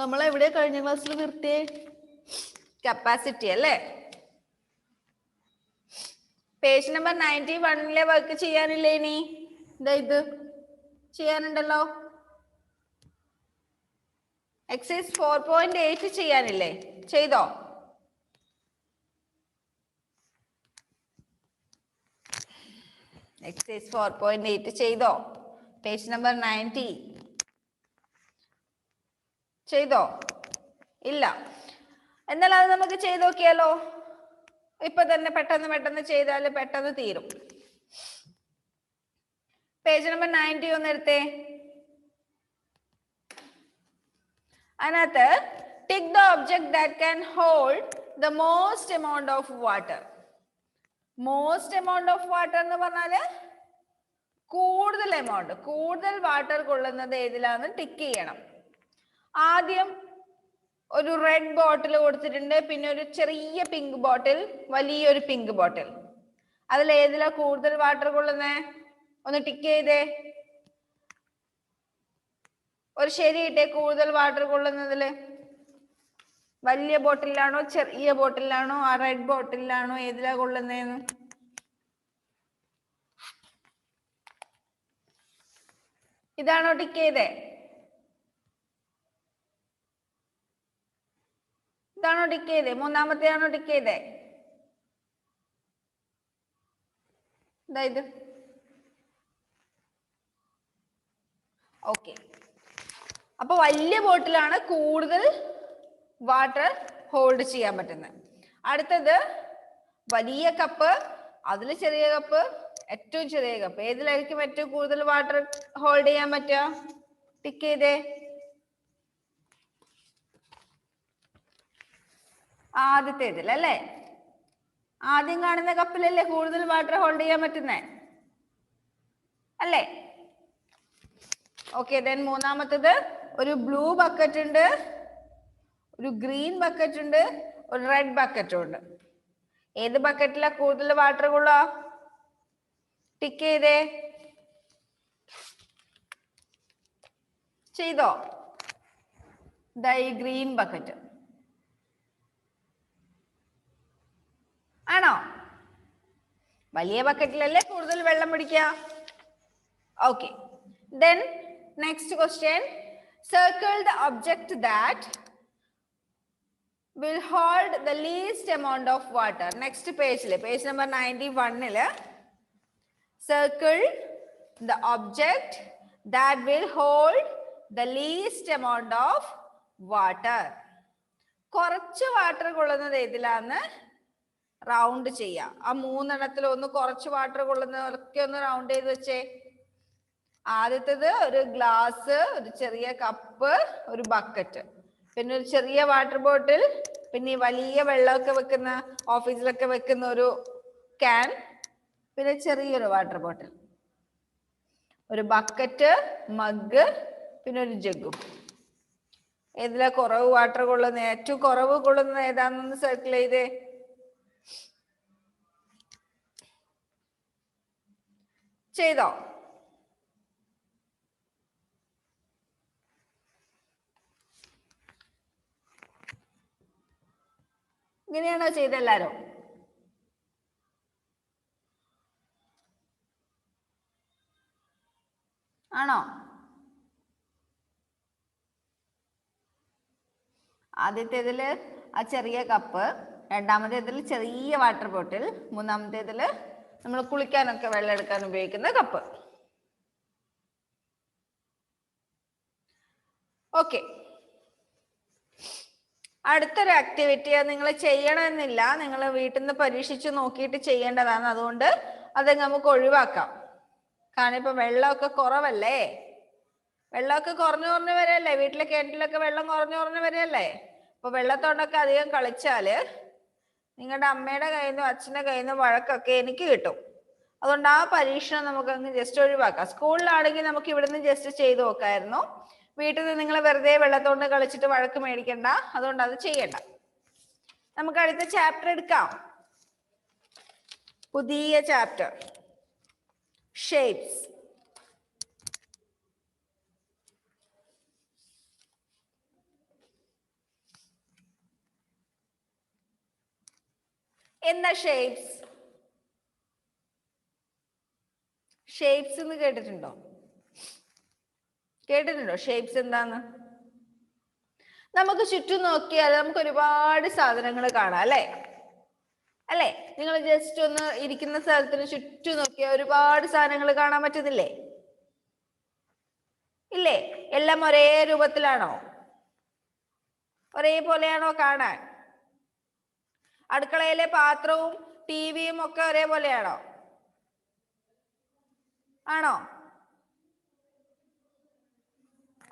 നമ്മൾ എവിടെ കഴിഞ്ഞ ക്ലാസ്സിൽ നിർത്തിയേ? കപ്പാസിറ്റി അല്ലേ? പേജ് നമ്പർ 91 വർക്ക് ചെയ്യാനില്ലേ? ഇനി ഇത് ചെയ്യാനുണ്ടല്ലോ. എക്സസൈസ് 4.8 ചെയ്യാനില്ലേ? ചെയ്തോ? എക്സസൈസ് 4.8 ചെയ്തോ? പേജ് നമ്പർ 90 ചെയ്തോ? ഇല്ല. എന്നാൽ അത് നമുക്ക് ചെയ്ത് നോക്കിയാലോ? ഇപ്പൊ തന്നെ പെട്ടെന്ന് ചെയ്താൽ പെട്ടെന്ന് തീരും. പേജ് നമ്പർ 90 ഒന്ന് എടുത്തേ. അതിനകത്ത് tick the object that can hold the most amount of water. Most amount of water എന്ന് പറഞ്ഞാല് കൂടുതൽ വാട്ടർ കൊള്ളുന്നത് ഏതിലാന്ന് ടിക്ക് ചെയ്യണം. ആദ്യം ഒരു റെഡ് ബോട്ടിൽ കൊടുത്തിട്ടുണ്ട്, പിന്നെ ഒരു ചെറിയ പിങ്ക് ബോട്ടിൽ, വലിയൊരു പിങ്ക് ബോട്ടിൽ. അതിൽ ഏതിലാ കൂടുതൽ വാട്ടർ കൊള്ളുന്നേ? ഒന്ന് ടിക്ക് ചെയ്തേ. ഒരു ശരി ഇട്ടേ. കൂടുതൽ വാട്ടർ കൊള്ളുന്നതില് വലിയ ബോട്ടിലാണോ ചെറിയ ബോട്ടിലാണോ ആ റെഡ് ബോട്ടിലാണോ ഏതിലാ കൊള്ളുന്നേന്ന്? ഇതാണോ ടിക്ക് ചെയ്തേ? ഇതാണോ ടിക്ക് ചെയ്തേ? മൂന്നാമത്തെ ആണോ ടിക്ക് ചെയ്തേ? ഇത് ഓക്കെ. അപ്പൊ വലിയ ബോട്ടിലാണ് കൂടുതൽ വാട്ടർ ഹോൾഡ് ചെയ്യാൻ പറ്റുന്നത്. അടുത്തത് വലിയ കപ്പ്, അതിൽ ചെറിയ കപ്പ്, ഏറ്റവും ചെറിയ കപ്പ്. ഏതിലായിരിക്കും ഏറ്റവും കൂടുതൽ വാട്ടർ ഹോൾഡ് ചെയ്യാൻ പറ്റുക? ടിക്ക് ചെയ്തേ. ആദ്യത്തേതിൽ അല്ലേ? ആദ്യം കാണുന്ന കപ്പിലല്ലേ കൂടുതൽ വാട്ടർ ഹോൾഡ് ചെയ്യാൻ പറ്റുന്നേ അല്ലേ? ഓക്കെ. ദെൻ മൂന്നാമത്തത് ഒരു ബ്ലൂ ബക്കറ്റ് ഉണ്ട്, ഒരു ഗ്രീൻ ബക്കറ്റ് ഉണ്ട്, ഒരു റെഡ് ബക്കറ്റും ഉണ്ട്. ഏത് ബക്കറ്റിലാ കൂടുതൽ വാട്ടർ കൊള്ളുക? ടിക്ക് ചെയ്തേ. ചെയ്തോ? ഈ ഗ്രീൻ ബക്കറ്റ് ആണോ? വലിയ ബക്കറ്റിലല്ലേ കൂടുതൽ വെള്ളം പിടിക്കുക. Okay. Then next question. Circle the object that will hold the least amount of water. Next page, page number 91 circle the object that will hold the least amount of water. കുറച്ച് water കൊള്ളുന്നത് ഏതിലാന്ന് round ചെയ്യാം. ആ മൂന്നെണ്ണത്തിൽ ഒന്ന് കുറച്ച് water കൊള്ളുന്നതൊക്കെ ഒന്ന് round ചെയ്ത് വെച്ചേ. ആദ്യത്തേത് ഒരു ഗ്ലാസ്, ഒരു ചെറിയ കപ്പ്, ഒരു ബക്കറ്റ്, പിന്നെ ഒരു ചെറിയ വാട്ടർ ബോട്ടിൽ, പിന്നെ വലിയ വെള്ളമൊക്കെ വെക്കുന്ന ഓഫീസിലൊക്കെ വെക്കുന്ന ഒരു ക്യാൻ, പിന്നെ ചെറിയൊരു വാട്ടർ ബോട്ടിൽ, ഒരു ബക്കറ്റ്, മഗ്, പിന്നെ ഒരു ജഗ്ഗും. ഏതിലാ കുറവ് വാട്ടർ കൊള്ളുന്നത്? ഏറ്റവും കുറവ് കൊള്ളുന്നത് ഏതാണെന്ന് സർക്കിൾ ചെയ്തേ. ചെയ്തോ? ഇങ്ങനെയാണോ ചെയ്തെല്ലാരും? ആണോ? ആദ്യത്തേതില് ആ ചെറിയ കപ്പ്, രണ്ടാമത്തേതിൽ ചെറിയ വാട്ടർ ബോട്ടിൽ, മൂന്നാമത്തേതില് നമ്മൾ കുളിക്കാനൊക്കെ വെള്ളം എടുക്കാൻ ഉപയോഗിക്കുന്ന കപ്പ്. ഓക്കെ. അടുത്തൊരു ആക്ടിവിറ്റി നിങ്ങൾ ചെയ്യണമെന്നില്ല, നിങ്ങൾ വീട്ടിൽ നിന്ന് പരീക്ഷിച്ച് നോക്കിയിട്ട് ചെയ്യേണ്ടതാണ്. അതുകൊണ്ട് അത് നമുക്ക് ഒഴിവാക്കാം. കാരണം ഇപ്പൊ വെള്ളമൊക്കെ കുറവല്ലേ, വെള്ളമൊക്കെ കുറഞ്ഞു വരെയല്ലേ, വീട്ടിലെ കിണറ്റിലൊക്കെ വെള്ളം കുറഞ്ഞു വരെയല്ലേ. അപ്പൊ വെള്ളത്തോണ്ടൊക്കെ അധികം കളിച്ചാല് നിങ്ങളുടെ അമ്മയുടെ കയ്യിൽ നിന്നും അച്ഛൻ്റെ കയ്യിൽ നിന്നും വഴക്കൊക്കെ എനിക്ക് കിട്ടും. അതുകൊണ്ട് ആ പരീക്ഷണം നമുക്കങ്ങ് ജസ്റ്റ് ഒഴിവാക്കാം. സ്കൂളിലാണെങ്കിൽ നമുക്ക് ഇവിടുന്ന് ജസ്റ്റ് ചെയ്ത് നോക്കായിരുന്നു. വീട്ടിൽ നിന്ന് നിങ്ങൾ വെറുതെ വെള്ളത്തോണ്ട് കളിച്ചിട്ട് വഴക്ക് മേടിക്കണ്ട, അതുകൊണ്ട് അത് ചെയ്യണ്ട. നമുക്ക് അടുത്ത ചാപ്റ്റർ എടുക്കാം. പുതിയ ചാപ്റ്റർ ഷേപ്സ്. എന്താ ഷേപ്സ്? ഷേപ്സ് എന്ന് കേട്ടിട്ടുണ്ടോ? ഷേപ്സ് എന്താന്ന്? നമുക്ക് ചുറ്റും നോക്കിയാൽ നമുക്ക് ഒരുപാട് സാധനങ്ങൾ കാണാം അല്ലേ? അല്ലേ? നിങ്ങൾ ജസ്റ്റ് ഒന്ന് ഇരിക്കുന്ന സ്ഥലത്തിന് ചുറ്റും നോക്കിയാൽ ഒരുപാട് സാധനങ്ങൾ കാണാൻ പറ്റുന്നില്ലേ? ഇല്ലേ? എല്ലാം ഒരേ രൂപത്തിലാണോ? ഒരേപോലെയാണോ കാണാൻ? അടുക്കളയിലെ പാത്രവും ടിവിയും ഒക്കെ ഒരേപോലെയാണോ? ആണോ?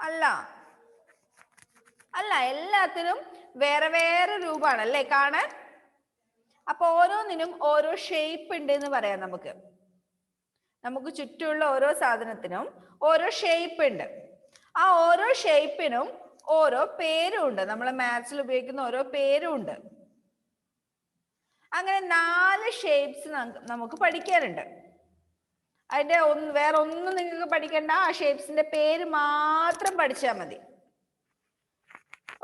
അല്ല, അല്ല, എല്ലാത്തിനും വേറെ വേറെ രൂപമാണ് അല്ലേ കാണാൻ? അപ്പൊ ഓരോന്നിനും ഓരോ ഷേപ്പ് ഉണ്ട് എന്ന് പറയാം. നമുക്ക് ചുറ്റുമുള്ള ഓരോ സാധനത്തിനും ഓരോ ഷേപ്പ് ഉണ്ട്. ആ ഓരോ ഷേപ്പിനും ഓരോ പേരും ഉണ്ട്. നമ്മളെ മാത്സിൽ ഉപയോഗിക്കുന്ന ഓരോ പേരും ഉണ്ട്. അങ്ങനെ 4 ഷേപ്സ് നമുക്ക് പഠിക്കാനുണ്ട്. അതിന്റെ വേറെ ഒന്നും നിങ്ങൾക്ക് പഠിക്കണ്ട. ആ ഷേപ്സിന്റെ പേര് മാത്രം പഠിച്ചാൽ മതി.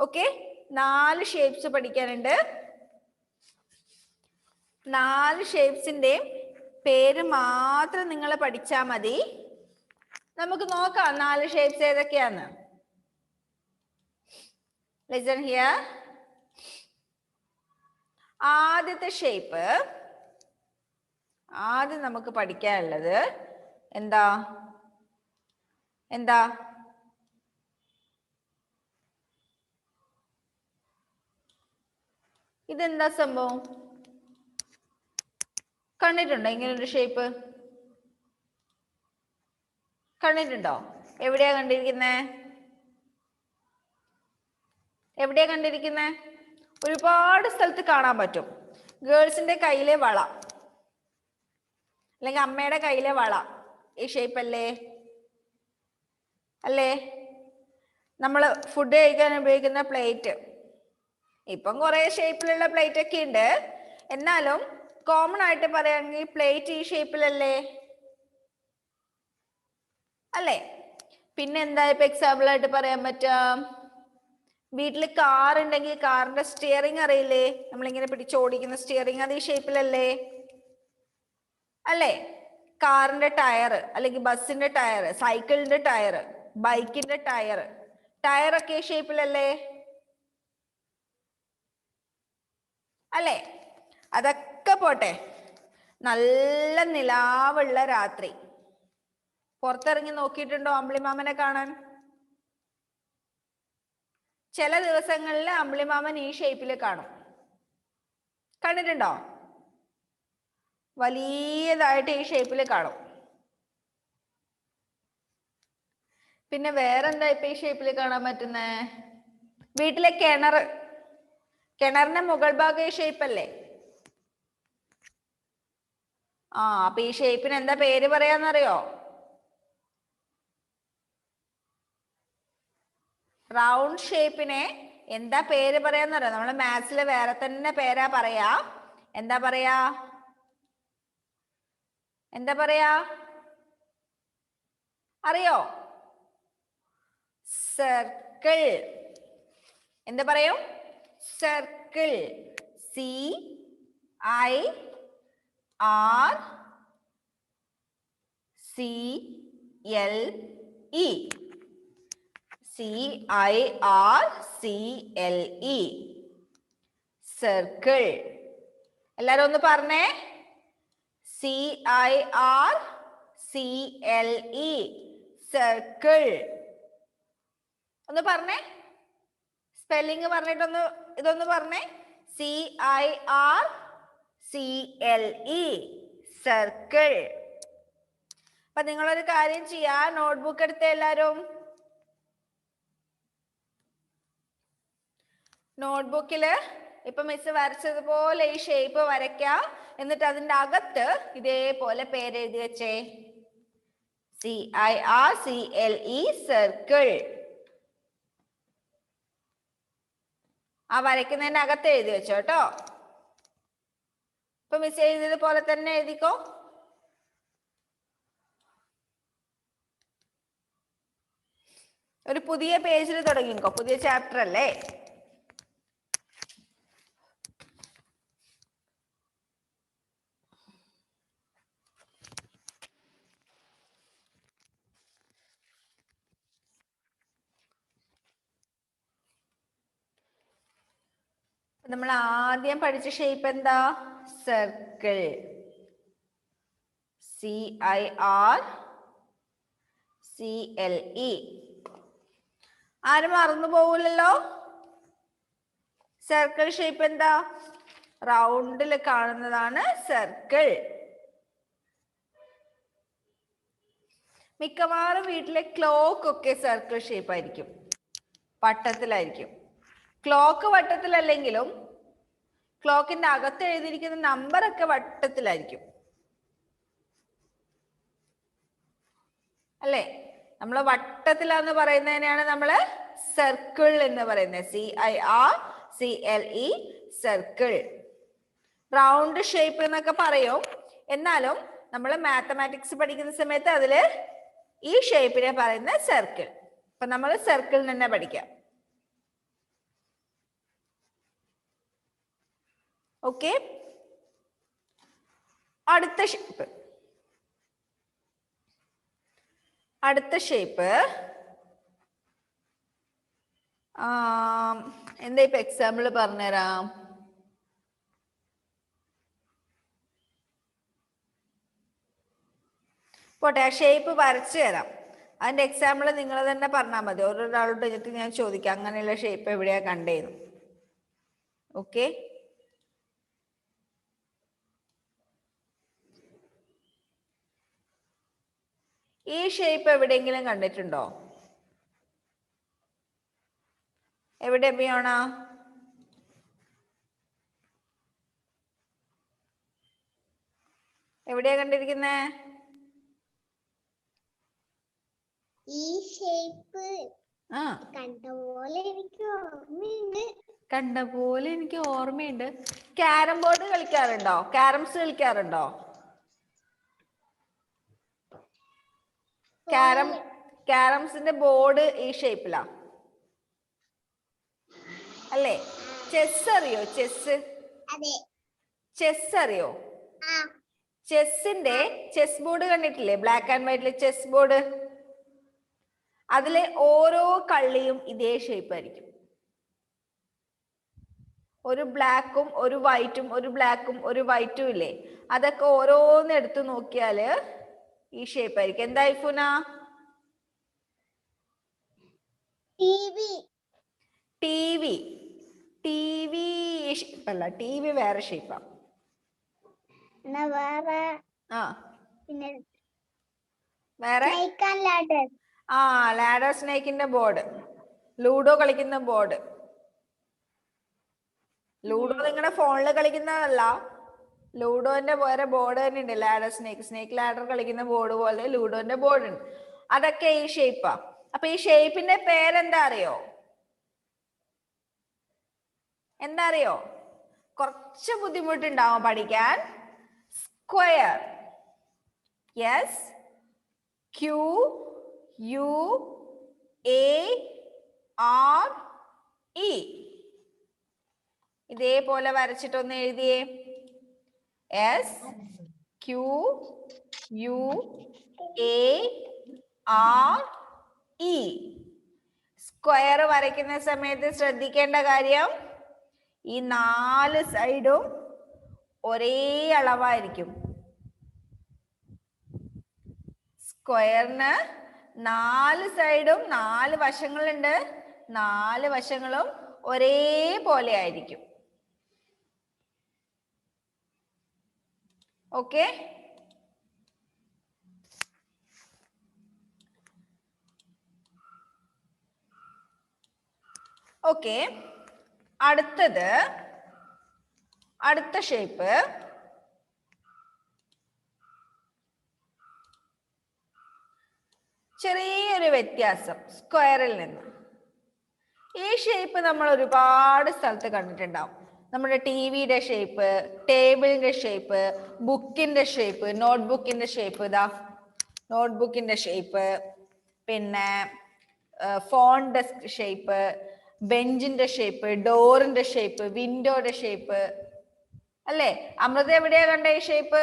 ഓക്കെ? 4 ഷേപ്സ് പഠിക്കാനുണ്ട്. 4 ഷേപ്സിന്റെ പേര് മാത്രം നിങ്ങൾ പഠിച്ചാൽ മതി. നമുക്ക് നോക്കാം 4 ഷേപ്സ് ഏതൊക്കെയാന്ന്. Listen here. ആദ്യത്തെ ഷേപ്പ്, ആദ്യം നമുക്ക് പഠിക്കാനുള്ളത് എന്താ? ഇതെന്താ സംഭവം? കണ്ടിട്ടുണ്ടോ ഇങ്ങനൊരു ഷേപ്പ്? കണ്ടിട്ടുണ്ടോ? എവിടെയാ കണ്ടിരിക്കുന്നേ? ഒരുപാട് സ്ഥലത്ത് കാണാൻ പറ്റും. ഗേൾസിന്റെ കയ്യിലെ വള അല്ലെങ്കിൽ അമ്മയുടെ കയ്യിലെ വള ഈ ഷേപ്പ് അല്ലേ? നമ്മള് ഫുഡ് കഴിക്കാൻ ഉപയോഗിക്കുന്ന പ്ലേറ്റ്, ഇപ്പം കുറെ ഷേപ്പിലുള്ള പ്ലേറ്റ് ഒക്കെ ഉണ്ട്. എന്നാലും കോമൺ ആയിട്ട് പറയുകയാണെങ്കിൽ പ്ലേറ്റ് ഈ ഷേപ്പിലല്ലേ? അല്ലേ? പിന്നെ എന്താ ഇപ്പൊ എക്സാമ്പിൾ ആയിട്ട് പറയാൻ പറ്റാം? വീട്ടിൽ കാർ ഉണ്ടെങ്കിൽ കാറിന്റെ സ്റ്റിയറിംഗ് അറിയില്ലേ? നമ്മളിങ്ങനെ പിടിച്ചോടിക്കുന്ന സ്റ്റിയറിംഗ്, അത് ഈ ഷേപ്പിലല്ലേ? അല്ലേ? കാറിന്റെ ടയർ അല്ലെങ്കിൽ ബസിന്റെ ടയർ, സൈക്കിളിന്റെ ടയർ, ബൈക്കിന്റെ ടയറൊക്കെ ഈ ഷേപ്പിലല്ലേ? അല്ലേ? അതൊക്കെ പോട്ടെ, നല്ല നിലാവുള്ള രാത്രി പുറത്തിറങ്ങി നോക്കിയിട്ടുണ്ടോ അമ്പിളിമാമനെ കാണാൻ? ചില ദിവസങ്ങളിൽ അമ്പിളിമാമൻ ഈ ഷേപ്പിൽ കാണും. കണ്ടിട്ടുണ്ടോ? വലിയതായിട്ട് ഈ ഷേപ്പിൽ കാണും. പിന്നെ വേറെന്താ ഇപ്പൊ ഈ ഷേപ്പിൽ കാണാൻ പറ്റുന്നേ? വീട്ടിലെ കിണറിന്റെ മുകൾ ഭാഗം ഈ ഷേപ്പല്ലേ? അപ്പൊ ഈ ഷേപ്പിന് എന്താ പേര് പറയാന്നറിയോ? റൗണ്ട് ഷേപ്പിനെ എന്താ പേര് പറയാന്നറിയോ? നമ്മള് മാത്സില് വേറെ തന്നെ പേരാ പറയാ. എന്താ പറയാ? അറിയോ? സർക്കിൾ. എന്താ പറയും? സർക്കിൾ. CIRCLE. സർക്കിൾ. എല്ലാരും ഒന്ന് പറഞ്ഞേ. CIRCLE. സർക്കിൾ. ഒന്ന് പറഞ്ഞേ. സ്പെല്ലിംഗ് പറഞ്ഞിട്ടൊന്ന് ഇതൊന്ന് പറഞ്ഞേ. CIRCLE. സർക്കിൾ. അപ്പൊ നിങ്ങളൊരു കാര്യം ചെയ്യാ, നോട്ട്ബുക്ക് എടുത്ത എല്ലാരും നോട്ട്ബുക്കില് ഇപ്പൊ മിസ് വരച്ചതുപോലെ ഈ ഷേപ്പ് വരയ്ക്കാം. എന്നിട്ട് അതിന്റെ അകത്ത് ഇതേപോലെ പേര് എഴുതി വെച്ചേ. CIRCLE. സർക്കിൾ. ആ വരയ്ക്കുന്നതിന്റെ അകത്ത് എഴുതി വെച്ചോ കേട്ടോ. ഇപ്പൊ മിസ് എഴുതിയത് പോലെ തന്നെ എഴുതിക്കോ. ഒരു പുതിയ പേജിൽ തുടങ്ങിക്കോ. പുതിയ ചാപ്റ്റർ അല്ലേ? നമ്മൾ ആദ്യം പഠിച്ച ഷേപ്പ് എന്താ? സർക്കിൾ. CIRCLE. ആരും മറന്നു പോവില്ലല്ലോ. സർക്കിൾ ഷേപ്പ് എന്താ? റൗണ്ടിൽ കാണുന്നതാണ് സർക്കിൾ. മിക്കവാറും വീട്ടിലെ ക്ലോക്ക് ഒക്കെ സർക്കിൾ ഷേപ്പ് ആയിരിക്കും, വട്ടത്തിലായിരിക്കും. ക്ലോക്ക് വട്ടത്തിലല്ലെങ്കിലും ക്ലോക്കിന്റെ അകത്ത് എഴുതിയിരിക്കുന്ന നമ്പർ ഒക്കെ വട്ടത്തിലായിരിക്കും അല്ലേ? നമ്മൾ വട്ടത്തിലാന്ന് പറയുന്നതിനെയാണ് നമ്മൾ സർക്കിൾ എന്ന് പറയുന്നത്. CIRCLE, circle. റൗണ്ട് ഷേപ്പ് എന്നൊക്കെ പറയും. എന്നാലും നമ്മൾ മാത്തമാറ്റിക്സ് പഠിക്കുന്ന സമയത്ത് അതില് ഈ ഷേപ്പിനെ പറയുന്ന സർക്കിൾ. അപ്പൊ നമ്മൾ സർക്കിൾ തന്നെ പഠിക്കാം. ഓക്കെ. അടുത്ത ഷേപ്പ്. എന്താ ഇപ്പൊ എക്സാമ്പിൾ പറഞ്ഞുതരാം. പോട്ടെ, ആ ഷേപ്പ് വരച്ചു തരാം. അതിന്റെ എക്സാമ്പിൾ നിങ്ങൾ തന്നെ പറഞ്ഞാൽ മതി. ഓരോരാളോട് എനിക്ക് ഞാൻ ചോദിക്കാം, അങ്ങനെയുള്ള ഷേപ്പ് എവിടെയാ കണ്ടേന്ന്. ഓക്കെ. ഈ ഷേപ്പ് എവിടെയെങ്കിലും കണ്ടിട്ടുണ്ടോ? എവിടെ ബിയോണ? എവിടെയാ കണ്ടിരിക്കുന്നേ? ഈ ഷേപ്പ് കണ്ട പോലെ എനിക്ക് ഓർമ്മയുണ്ട്. ക്യാരം ബോർഡ് കളിക്കാറുണ്ടോ? ക്യാരംസ് കളിക്കാറുണ്ടോ? ക്യാരംസിന്റെ ബോർഡ് ഈ ഷേപ്പിലാ അല്ലേ? ചെസ് അറിയോ? ചെസ് അറിയോ? ചെസ്സിന്റെ ചെസ് ബോർഡ് കണ്ടിട്ടില്ലേ? ബ്ലാക്ക് ആൻഡ് വൈറ്റിലെ ചെസ് ബോർഡ്. അതിലെ ഓരോ കള്ളിയും ഇതേ ഷേപ്പ് ആയിരിക്കും. ഒരു ബ്ലാക്കും ഒരു വൈറ്റും, ഒരു ബ്ലാക്കും ഒരു വൈറ്റും ഇല്ലേ? അതൊക്കെ ഓരോന്ന് എടുത്തു നോക്കിയാല് ഈ ഷേപ്പ് ആയിരിക്കും. എന്താ ഇഫുന? ടിവി ഷേപ്പല്ല, ടിവി വേറെ ഷേപ്പാ. വേറെ ലാഡർ സ്നേക്കിന്റെ ബോർഡ്, ലൂഡോ കളിക്കുന്ന ബോർഡ്. ലൂഡോ നിങ്ങളുടെ ഫോണിൽ കളിക്കുന്നതല്ല, ലൂഡോന്റെ വേറെ ബോർഡ് തന്നെ ഉണ്ട്. ലാഡർ സ്നേക്ക് ലാഡർ കളിക്കുന്ന ബോർഡ് പോലെ ലൂഡോന്റെ ബോർഡ് ഉണ്ട്. അതൊക്കെ ഈ ഷേപ്പാ. അപ്പൊ ഈ ഷേപ്പിന്റെ പേരെന്താ അറിയോ? എന്താ അറിയോ? കുറച്ച് ബുദ്ധിമുട്ടുണ്ടാവും പഠിക്കാൻ. സ്ക്വയർ. Yes, QUARE. ഇതേപോലെ വരച്ചിട്ടൊന്ന് എഴുതിയേ. SQUARE. സ്ക്വയർ വരയ്ക്കുന്ന സമയത്ത് ശ്രദ്ധിക്കേണ്ട കാര്യം, ഈ 4 സൈഡും ഒരേ അളവായിരിക്കും. സ്ക്വയറിന് 4 സൈഡും 4 വശങ്ങളുണ്ട്. 4 വശങ്ങളും ഒരേപോലെ ആയിരിക്കും. ഓക്കെ. ഓക്കെ. അടുത്ത ഷേപ്പ് ചെറിയൊരു വ്യത്യാസം സ്ക്വയറിൽ നിന്ന്. ഈ ഷേപ്പ് നമ്മൾ ഒരുപാട് സ്ഥലത്ത് കണ്ടിട്ടുണ്ടാവും. നമ്മുടെ ടിവിയുടെ ഷേപ്പ്, ടേബിളിന്റെ ഷേപ്പ്, ബുക്കിന്റെ ഷേപ്പ്, നോട്ട്ബുക്കിന്റെ ഷേപ്പ്. ഇതാ നോട്ട്ബുക്കിന്റെ ഷേപ്പ്, പിന്നെ ഫോൺ ഡെസ്ക് ഷേപ്പ്, ബെഞ്ചിന്റെ ഷേപ്പ്, ഡോറിന്റെ ഷേപ്പ്, വിൻഡോയുടെ ഷേപ്പ് അല്ലേ? അമൃത എവിടെയാ കണ്ട ഈ ഷേപ്പ്?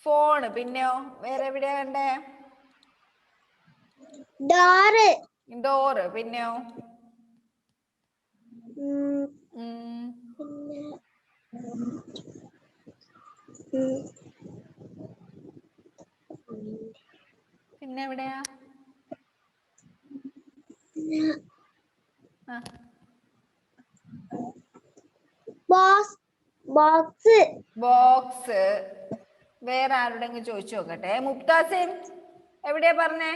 ഫോണ്. പിന്നെയോ വേറെ എവിടെയാ കണ്ടേ? Door. ഡോറ്. പിന്നെയോ? പിന്നെ എവിടെയാ? Box. ബോക്സ്. വേറെ ആരോടെങ്കിലും ചോദിച്ചു നോക്കട്ടെ. മുക്താസിം എവിടെയാ പറഞ്ഞേ?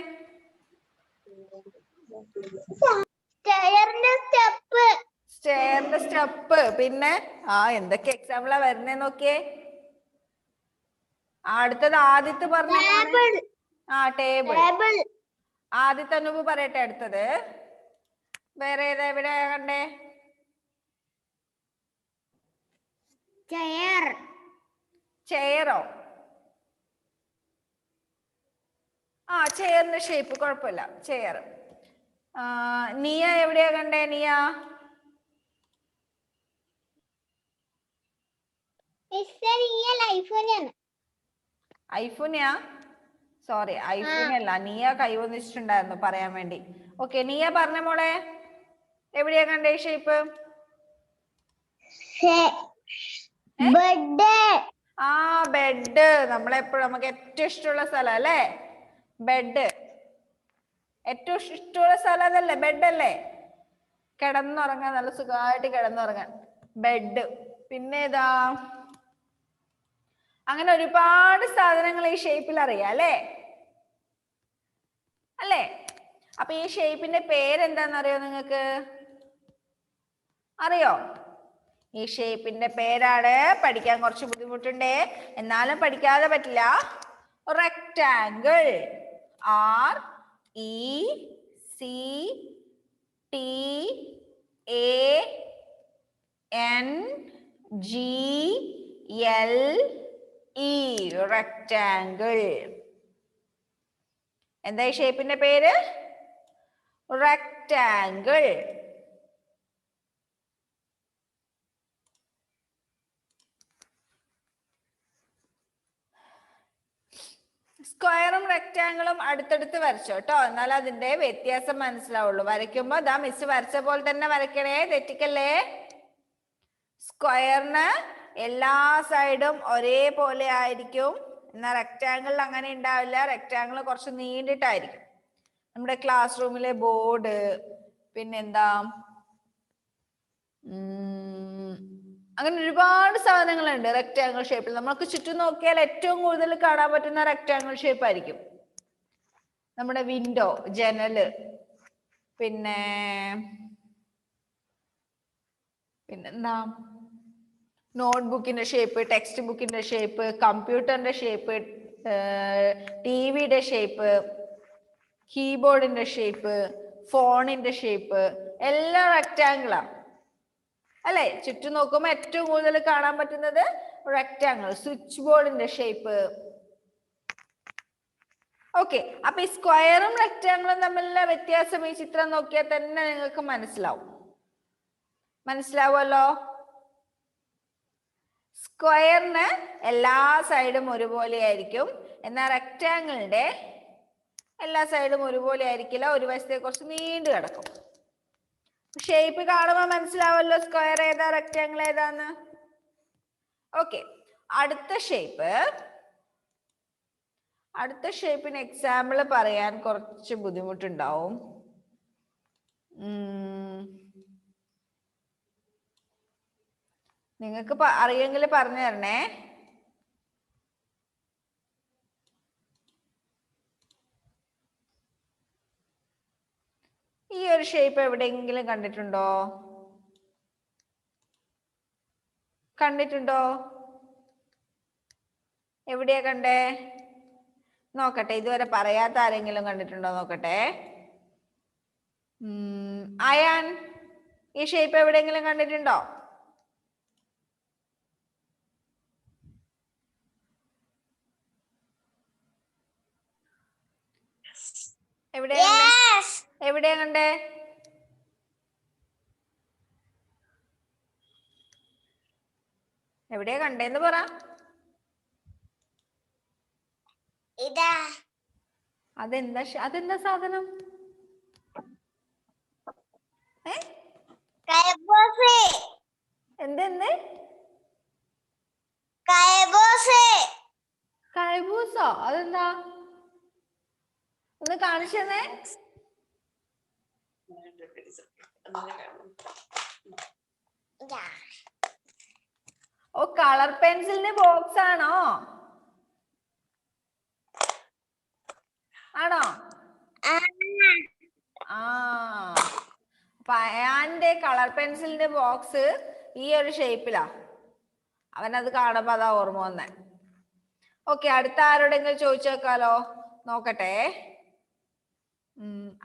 സ്റ്റെയറിന്റെ സ്റ്റെപ്പ്. പിന്നെ എന്തൊക്കെ എക്സാമ്പിളാ വരുന്നേ നോക്കിയേ. അടുത്തത് ആദ്യത്തെ പറഞ്ഞ ടേബിൾ. ആദ്യത്തെ അനൂപ് പറയട്ടെ. അടുത്തത് വേറെ ഏതാ? എവിടെയാ കണ്ടേ? ചെയറോ? ചെയറിന്റെ ഷേപ്പ് കുഴപ്പമില്ല. ചെയർ. നിയ എവിടെയാ കണ്ടേ? നിയ ഐഫോണിയാ? സോറി, ഐഫോണല്ല. നിയ കൈവന്നിട്ടുണ്ടായിരുന്നു പറയാൻ വേണ്ടി. ഓക്കെ, നിയ പറഞ്ഞ മോളെ എവിടെയാ കണ്ടേ ഷേപ്പ്? ബെഡ്. നമ്മളെപ്പോഴും നമുക്ക് ഏറ്റവും ഇഷ്ടമുള്ള സ്ഥലം അല്ലേ ബെഡ്. ഏറ്റവും ഇഷ്ടമുള്ള സ്ഥലം അതല്ലേ? ബെഡ് അല്ലേ? കിടന്നുറങ്ങാൻ, നല്ല സുഖമായിട്ട് കിടന്നുറങ്ങാൻ ബെഡ്. പിന്നെ ഏതാ? അങ്ങനെ ഒരുപാട് സാധനങ്ങൾ ഈ ഷേപ്പിൽ അറിയാം അല്ലേ? അല്ലേ? അപ്പൊ ഈ ഷേപ്പിന്റെ പേരെന്താണെന്നറിയോ നിങ്ങൾക്ക്? അറിയോ? ഈ ഷേപ്പിന്റെ പേരാണ്, പഠിക്കാൻ കുറച്ച് ബുദ്ധിമുട്ടുണ്ട്, എന്നാലും പഠിക്കാതെ പറ്റില്ല. റെക്ടാങ്കിൾ. RECTANGLE. റെക്ടാങ്കിൾ. എന്താ ഈ ഷേപ്പിന്റെ പേര്? റെക്ടാങ്കിൾ. സ്ക്വയറും റെക്ടാങ്കിളും അടുത്തടുത്ത് വരച്ചോ കേട്ടോ, എന്നാൽ അതിന്റെ വ്യത്യാസം മനസ്സിലാവുള്ളൂ. വരയ്ക്കുമ്പോ ദാ മിസ് വരച്ച പോലെ തന്നെ വരയ്ക്കണേ, തെറ്റിക്കല്ലേ. സ്ക്വയറിന് എല്ലാ സൈഡും ഒരേപോലെ ആയിരിക്കും, എന്നാൽ റെക്ടാങ്കിളിൽ അങ്ങനെ ഉണ്ടാവില്ല. റെക്ടാങ്കിൾ കുറച്ച് നീണ്ടിട്ടായിരിക്കും. നമ്മുടെ ക്ലാസ് റൂമിലെ ബോർഡ്, പിന്നെന്താ, അങ്ങനെ ഒരുപാട് സാധനങ്ങളുണ്ട് റെക്ടാങ്കിൾ ഷേപ്പിൽ. നമുക്ക് ചുറ്റും നോക്കിയാൽ ഏറ്റവും കൂടുതൽ കാണാൻ പറ്റുന്ന റെക്ടാങ്കിൾ ഷേപ്പ് ആയിരിക്കും. നമ്മുടെ വിൻഡോ, ജനല്, പിന്നെന്താ, നോട്ട്ബുക്കിന്റെ ഷേപ്പ്, ടെക്സ്റ്റ് ബുക്കിന്റെ ഷേപ്പ്, കമ്പ്യൂട്ടറിന്റെ ഷേപ്പ്, ടിവിയുടെ ഷേപ്പ്, കീബോർഡിന്റെ ഷേപ്പ്, ഫോണിന്റെ ഷേപ്പ്, എല്ലാം റെക്ടാങ്കിളാ അല്ലെ? ചുറ്റും നോക്കുമ്പോൾ ഏറ്റവും കൂടുതൽ കാണാൻ പറ്റുന്നത് റെക്ടാങ്കിൾ. സ്വിച്ച് ബോർഡിന്റെ ഷേപ്പ്. ഓക്കെ, അപ്പൊ ഈ സ്ക്വയറും റെക്ടാങ്കിളും തമ്മിലുള്ള വ്യത്യാസം ഈ ചിത്രം നോക്കിയാൽ തന്നെ നിങ്ങൾക്ക് മനസ്സിലാവുമല്ലോ. സ്ക്വയറിന് എല്ലാ സൈഡും ഒരുപോലെ ആയിരിക്കും, എന്നാൽ റെക്ടാങ്കിളിന്റെ എല്ലാ സൈഡും ഒരുപോലെ ആയിരിക്കില്ല, ഒരു വശത്തെ കുറച്ച് നീണ്ടു കിടക്കും. ഷേപ്പ് കാണുമ്പോൾ മനസ്സിലാവല്ലോ സ്ക്വയർ ഏതാ റെക്ടാങ്കിൾ ഏതാന്ന്. ഓക്കെ, അടുത്ത ഷേപ്പിന് എക്സാമ്പിൾ പറയാൻ കുറച്ച് ബുദ്ധിമുട്ടുണ്ടാവും. നിങ്ങൾക്ക് അറിയെങ്കിൽ പറഞ്ഞു തരണേ. ഈ ഒരു ഷേപ്പ് എവിടെയെങ്കിലും കണ്ടിട്ടുണ്ടോ? എവിടെയാ കണ്ടേ? നോക്കട്ടെ, ഇതുവരെ പറയാത്ത ആരെങ്കിലും കണ്ടിട്ടുണ്ടോ നോക്കട്ടെ. അയാൻ, ഈ ഷേപ്പ് എവിടെയെങ്കിലും കണ്ടിട്ടുണ്ടോ? എവിടെയാ കണ്ടേ? എവിടെയാ കണ്ടേന്ന് പറ. അതെന്താ സാധനം? എന്തെന്ത്? കൈബൂസോ? അതെന്താ? ഒന്ന് കാണിച്ചു തന്നെ. ഓ, കളർ പെൻസിലിന്റെ ബോക്സ് ആണോ? ആണോ? ആ, അയാന്റെ കളർ പെൻസിലിന്റെ ബോക്സ് ഈ ഒരു ഷേപ്പിലാ. അവനത് കാണുമ്പോ അതാ ഓർമ്മ വന്നേ. ഓക്കെ, അടുത്ത ആരോടെങ്കിലും ചോദിച്ചു നോക്കാലോ. നോക്കട്ടെ.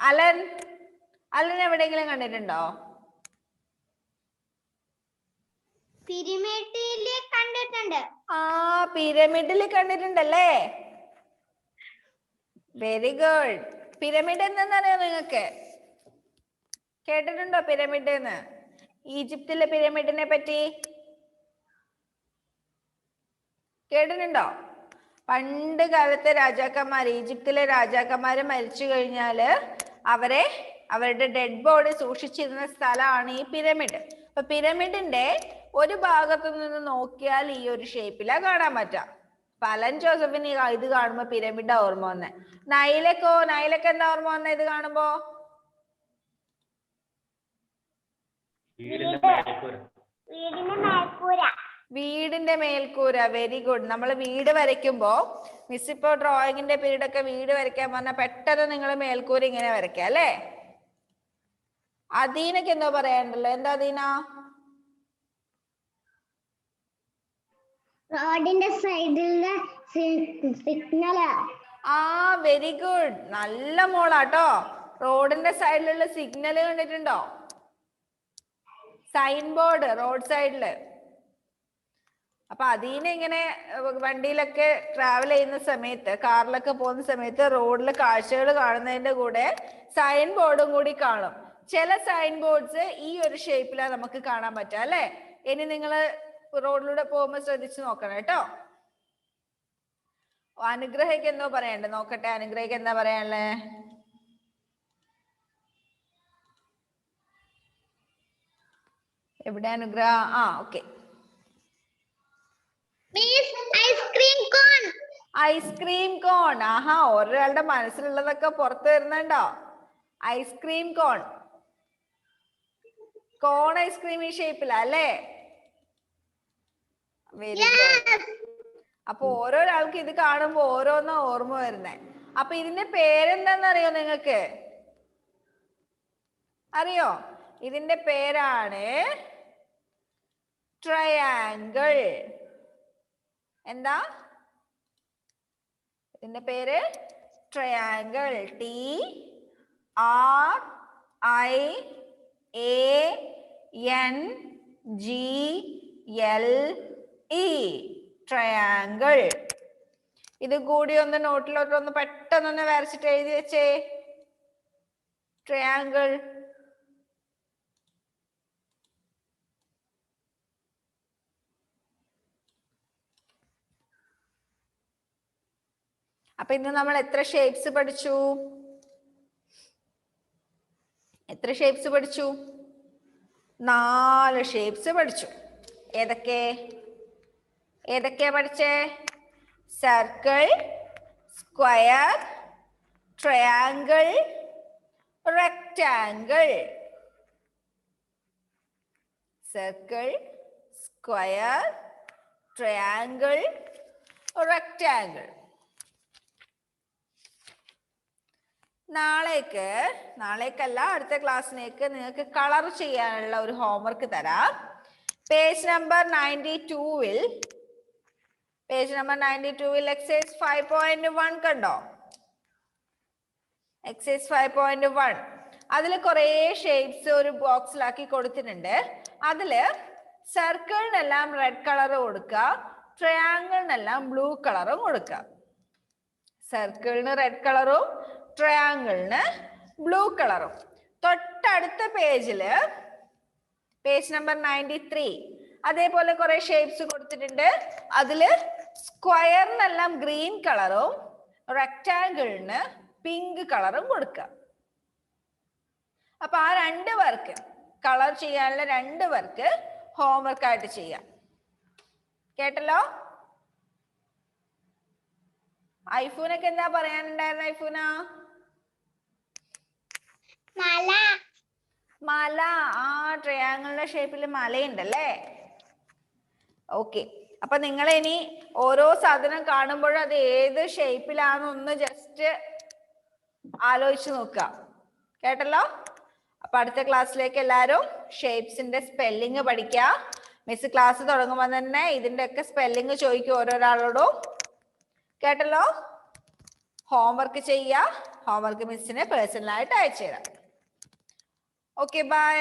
അലൻ എവിടെയെങ്കിലും കണ്ടിട്ടുണ്ടോ? പിരമിഡില് കണ്ടിട്ടുണ്ട്. ആ, പിരമിഡിൽ കണ്ടിട്ടുണ്ടല്ലേ. Very good. പിരമിഡ് എന്താണെന്നറിയോ നിങ്ങൾക്ക്? കേട്ടിട്ടുണ്ടോ പിരമിഡ് എന്ന്? ഈജിപ്തിലെ പിരമിഡിനെ പറ്റി കേട്ടിട്ടുണ്ടോ? പണ്ട് കാലത്തെ രാജാക്കന്മാർ, ഈജിപ്തിലെ രാജാക്കന്മാര് മരിച്ചു കഴിഞ്ഞാല് അവരുടെ ഡെഡ് ബോഡി സൂക്ഷിച്ചിരുന്ന സ്ഥലമാണ് ഈ പിരമിഡ്. അപ്പൊ പിരമിഡിന്റെ ഒരു ഭാഗത്തു നിന്ന് നോക്കിയാൽ ഈ ഒരു ഷേപ്പിലാ കാണാൻ പറ്റാം. അലൻ ജോസഫിന് ഇത് കാണുമ്പോ പിരമിഡാ ഓർമ്മ വന്നേ. നൈലക്ക് എന്താ ഓർമ്മ വന്നേ ഇത് കാണുമ്പോ? വീടിന്റെ മേൽക്കൂര. Very good. നമ്മൾ വീട് വരയ്ക്കുമ്പോ മിസ് ഇപ്പോ ഡ്രോയിങ്ങിന്റെ പീരീഡ് ഒക്കെ വീട് വരയ്ക്കാൻ പറഞ്ഞാൽ പെട്ടെന്ന് നിങ്ങൾ മേൽക്കൂര ഇങ്ങനെ വരയ്ക്കാം അല്ലേ? അദീനക്ക് എന്തോ പറയാനുണ്ടല്ലോ. എന്താ അദീന? റോഡിന്റെ സൈഡിലെ സിഗ്നലാ. ആ, വെരി ഗുഡ്. നല്ല മോളാട്ടോ. റോഡിന്റെ സൈഡിലുള്ള സിഗ്നൽ കണ്ടിട്ടുണ്ടോ? സൈൻ ബോർഡ് റോഡ് സൈഡില്. അപ്പൊ അതിനെ ഇങ്ങനെ വണ്ടിയിലൊക്കെ ട്രാവൽ ചെയ്യുന്ന സമയത്ത്, കാറിലൊക്കെ പോകുന്ന സമയത്ത് റോഡിൽ കാഴ്ചകൾ കാണുന്നതിന്റെ കൂടെ സൈൻ ബോർഡും കൂടി കാണും. ചില സൈൻ ബോർഡ്സ് ഈ ഒരു ഷേപ്പിലാണ് നമുക്ക് കാണാൻ പറ്റുക അല്ലെ? ഇനി നിങ്ങൾ റോഡിലൂടെ പോകുമ്പോൾ ശ്രദ്ധിച്ചു നോക്കണം കേട്ടോ. അനുഗ്രഹയ്ക്ക് എന്തോ പറയണ്ടേ? നോക്കട്ടെ, അനുഗ്രഹയ്ക്ക് എന്താ പറയാനുള്ളേ? എവിടെ അനുഗ്രഹ? ആ, ഓക്കെ. ഐസ്ക്രീം കോൺ. ആഹാ, ഒരാളുടെ മനസ്സിലുള്ളതൊക്കെ പുറത്തു വരുന്നുണ്ടോ? ഐസ്ക്രീം കോൺ. കോൺ ഐസ്ക്രീം ഈ ഷേപ്പിലാ അല്ലേ? Very good. അപ്പൊ ഓരോരാൾക്ക് ഇത് കാണുമ്പോ ഓരോന്നോ ഓർമ്മ വരുന്നേ. അപ്പൊ ഇതിന്റെ പേരെന്താന്നറിയോ നിങ്ങൾക്ക്? അറിയോ? ഇതിന്റെ പേരാണ് ട്രയാങ്കിൾ. എന്താ ഇതിന്റെ പേര്? ട്രയാങ്കിൾ. TRIANGLE. ട്രയാങ്കിൾ. ഇത് കൂടി ഒന്ന് നോട്ടിലോട്ടൊന്ന് പെട്ടെന്നൊന്ന് വരച്ചിട്ട് എഴുതി വെച്ചേ. ട്രയാങ്കിൾ. അപ്പൊ ഇന്ന് നമ്മൾ എത്ര ഷേപ്സ് പഠിച്ചു? എത്ര ഷേപ്സ് പഠിച്ചു? 4 ഷേപ്സ് പഠിച്ചു. ഏതൊക്കെയാ പഠിച്ചേ? Circle, square, triangle, rectangle. Circle, square, triangle, rectangle. നാളേക്കല്ല, അടുത്ത ക്ലാസ്സിലേക്ക് നിങ്ങൾക്ക് കളർ ചെയ്യാനുള്ള ഒരു ഹോംവർക്ക് തരാം. പേജ് നമ്പർ 92-ൽ എക്സസൈസ് 5.1 കണ്ടോ? എക്സസൈസ് 5.1 അതിൽ കുറെ ഷേപ്സ് ഒരു ബോക്സിലാക്കി കൊടുത്തിട്ടുണ്ട്. അതില് സർക്കിളിനെല്ലാം റെഡ് കളർ കൊടുക്കുക, ട്രയാങ്കിളിനെല്ലാം ബ്ലൂ കളറും കൊടുക്കുക. സർക്കിളിന് റെഡ് കളറും ട്രയാങ്കിളിന് ബ്ലൂ കളറും. തൊട്ടടുത്ത പേജില് പേജ് നമ്പർ 93 അതേപോലെ കുറെ ഷേപ്സ് കൊടുത്തിട്ടുണ്ട്. അതില് സ്ക്വയറിനെല്ലാം ഗ്രീൻ കളറും റെക്ടാങ്കിളിന് പിങ്ക് കളറും കൊടുക്കുക. അപ്പൊ ആ 2 വർക്ക് കളർ ചെയ്യാനുള്ള 2 വർക്ക് ഹോംവർക്ക് ആയിട്ട് ചെയ്യാം. കേട്ടല്ലോ? ഐഫൂനൊക്കെ എന്താ പറയാനുണ്ടായിരുന്നു? ഐഫൂന മല. മല. ആ ട്രയാങ്കിളിന്റെ ഷേപ്പിൽ മലയുണ്ടല്ലേ? ഓക്കെ. അപ്പൊ നിങ്ങൾ ഇനി ഓരോ സാധനം കാണുമ്പോഴും അത് ഏത് ഷേപ്പിലാണെന്നൊന്ന് ജസ്റ്റ് ആലോചിച്ച് നോക്കുക. കേട്ടല്ലോ? അപ്പൊ അടുത്ത ക്ലാസ്സിലേക്ക് എല്ലാവരും ഷേപ്സിന്റെ സ്പെല്ലിങ് പഠിക്കുക. മിസ് ക്ലാസ് തുടങ്ങുമ്പോൾ തന്നെ ഇതിന്റെ ഒക്കെ സ്പെല്ലിങ് ചോദിക്കും ഓരോരാളോടും. കേട്ടല്ലോ? ഹോംവർക്ക് ചെയ്യുക. ഹോംവർക്ക് മിസ്സിന് പേഴ്സണലായിട്ട് അയച്ചു തരാം. Okay, by.